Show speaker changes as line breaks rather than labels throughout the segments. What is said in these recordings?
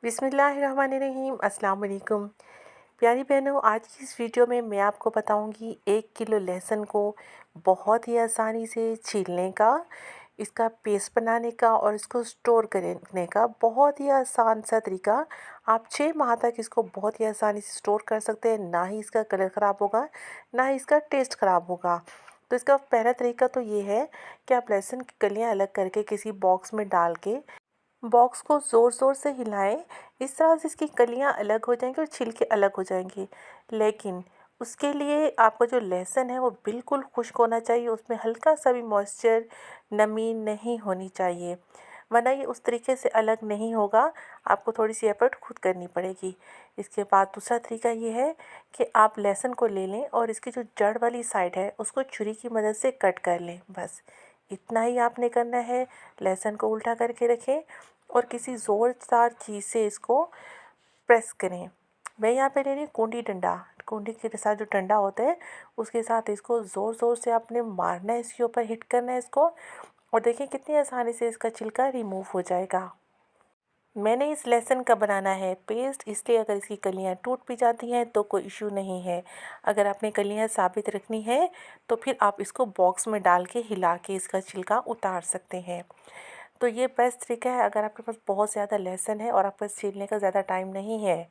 बिस्मिल्लाहिर्रहमानिर्रहीम। अस्सलाम वालेकुम। प्यारी बहनों, आज की इस वीडियो में मैं आपको बताऊंगी 1 किलो लहसुन को बहुत ही आसानी से छीलने का, इसका पेस्ट बनाने का और इसको स्टोर करने का बहुत ही आसान सा तरीका। आप 6 माह तक इसको बहुत ही आसानी से स्टोर कर सकते हैं। ना ही इसका कलर ख़राब होगा, ना ही इसका टेस्ट ख़राब होगा। तो इसका पहला तरीका तो ये है कि आप लहसुन की कलियाँ अलग करके किसी बॉक्स में डाल के बॉक्स को ज़ोर ज़ोर से हिलाएं। इस तरह से इसकी कलियां अलग हो जाएंगी और छिलके अलग हो जाएंगे। लेकिन उसके लिए आपका जो लहसुन है वो बिल्कुल खुश्क होना चाहिए, उसमें हल्का सा भी मॉइस्चर, नमी नहीं होनी चाहिए, वरना ये उस तरीके से अलग नहीं होगा। आपको थोड़ी सी एफर्ट खुद करनी पड़ेगी। इसके बाद दूसरा तरीका ये है कि आप लहसुन को ले लें और इसकी जो जड़ वाली साइड है उसको छुरी की मदद से कट कर लें। बस इतना ही आपने करना है। लहसुन को उल्टा करके रखें और किसी ज़ोरदार चीज़ से इसको प्रेस करें। मैं यहाँ पे ले रही हूँ कूंडी डंडा। कूंडी के साथ जो डंडा होता है उसके साथ इसको ज़ोर ज़ोर से आपने मारना है, इसके ऊपर हिट करना है इसको, और देखिए कितनी आसानी से इसका छिलका रिमूव हो जाएगा। मैंने इस लहसुन का बनाना है पेस्ट, इसलिए अगर इसकी कलियां टूट भी जाती हैं तो कोई इशू नहीं है। अगर आपने कलियां साबित रखनी है तो फिर आप इसको बॉक्स में डाल के हिला के इसका छिलका उतार सकते हैं। तो ये बेस्ट तरीका है। अगर आपके पास बहुत ज़्यादा लहसुन है और आपके पास छीलने का ज़्यादा टाइम नहीं है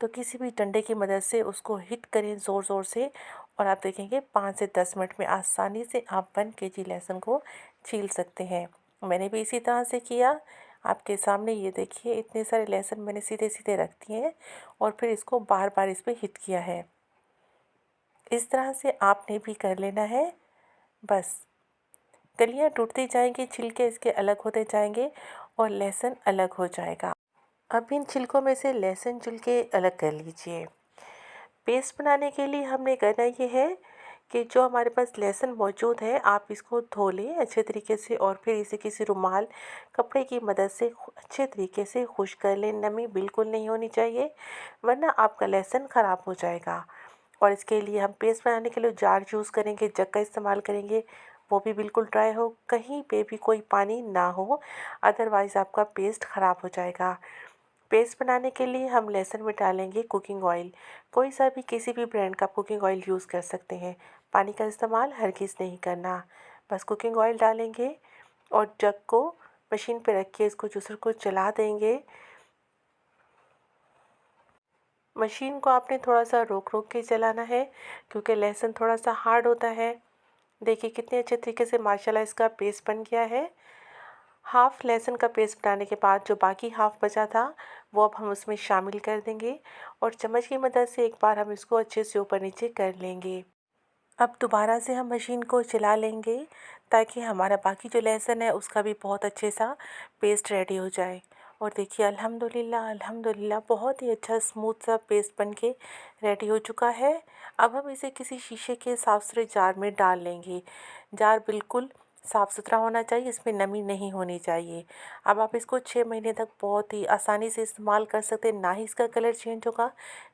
तो किसी भी डंडे की मदद से उसको हिट करें ज़ोर ज़ोर से, और आप देखेंगे 5 से 10 मिनट में आसानी से आप 1 kg लहसुन को छील सकते हैं। मैंने भी इसी तरह से किया। आपके सामने ये देखिए इतने सारे लहसुन मैंने सीधे सीधे रख दिए हैं और फिर इसको बार बार इस पर हिट किया है। इस तरह से आपने भी कर लेना है। बस कलियाँ टूटती जाएंगी, छिलके इसके अलग होते जाएंगे और लहसुन अलग हो जाएगा। अब इन छिलकों में से लहसुन छिलके अलग कर लीजिए। पेस्ट बनाने के लिए हमने करना ये है कि जो हमारे पास लहसुन मौजूद है आप इसको धो लें अच्छे तरीके से और फिर इसे किसी रुमाल, कपड़े की मदद से अच्छे तरीके से खुश्क कर लें। नमी बिल्कुल नहीं होनी चाहिए, वरना आपका लहसुन ख़राब हो जाएगा। और इसके लिए हम पेस्ट बनाने के लिए जार यूज़ करेंगे, जग का इस्तेमाल करेंगे, वो भी बिल्कुल ड्राई हो, कहीं पे भी कोई पानी ना हो, अदरवाइज़ आपका पेस्ट ख़राब हो जाएगा। पेस्ट बनाने के लिए हम लहसुन में डालेंगे कुकिंग ऑयल। कोई सा भी किसी भी ब्रांड का कुकिंग ऑयल यूज़ कर सकते हैं। पानी का इस्तेमाल हरगिज़ नहीं करना। बस कुकिंग ऑयल डालेंगे और जग को मशीन पे रख के इसको जूसर को चला देंगे। मशीन को आपने थोड़ा सा रोक रोक के चलाना है क्योंकि लहसुन थोड़ा सा हार्ड होता है। देखिए कितने अच्छे तरीके से माशाल्लाह इसका पेस्ट बन गया है। हाफ़ लहसुन का पेस्ट बनाने के बाद जो बाकी हाफ़ बचा था वो अब हम उसमें शामिल कर देंगे और चम्मच की मदद से एक बार हम इसको अच्छे से ऊपर नीचे कर लेंगे। अब दोबारा से हम मशीन को चला लेंगे ताकि हमारा बाकी जो लहसुन है उसका भी बहुत अच्छे सा पेस्ट रेडी हो जाए। और देखिए अल्हम्दुलिल्लाह अल्हम्दुलिल्लाह बहुत ही अच्छा स्मूथ सा पेस्ट बन के रेडी हो चुका है। अब हम इसे किसी शीशे के साफ़ सुथरे जार में डाल लेंगे। जार बिल्कुल साफ़ सुथरा होना चाहिए, इसमें नमी नहीं होनी चाहिए। अब आप इसको 6 महीने तक बहुत ही आसानी से इस्तेमाल कर सकते हैं। ना ही इसका कलर चेंज होगा,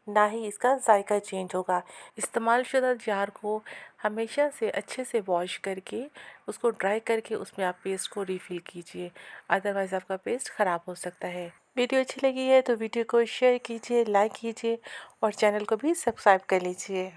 ना ही इसका जायका चेंज होगा। इस्तेमाल शुदा जार को हमेशा से अच्छे से वॉश करके उसको ड्राई करके उसमें आप पेस्ट को रिफ़िल कीजिए, अदरवाइज़ आपका पेस्ट ख़राब हो सकता है। वीडियो अच्छी लगी है तो वीडियो को शेयर कीजिए, लाइक कीजिए और चैनल को भी सब्सक्राइब कर लीजिए।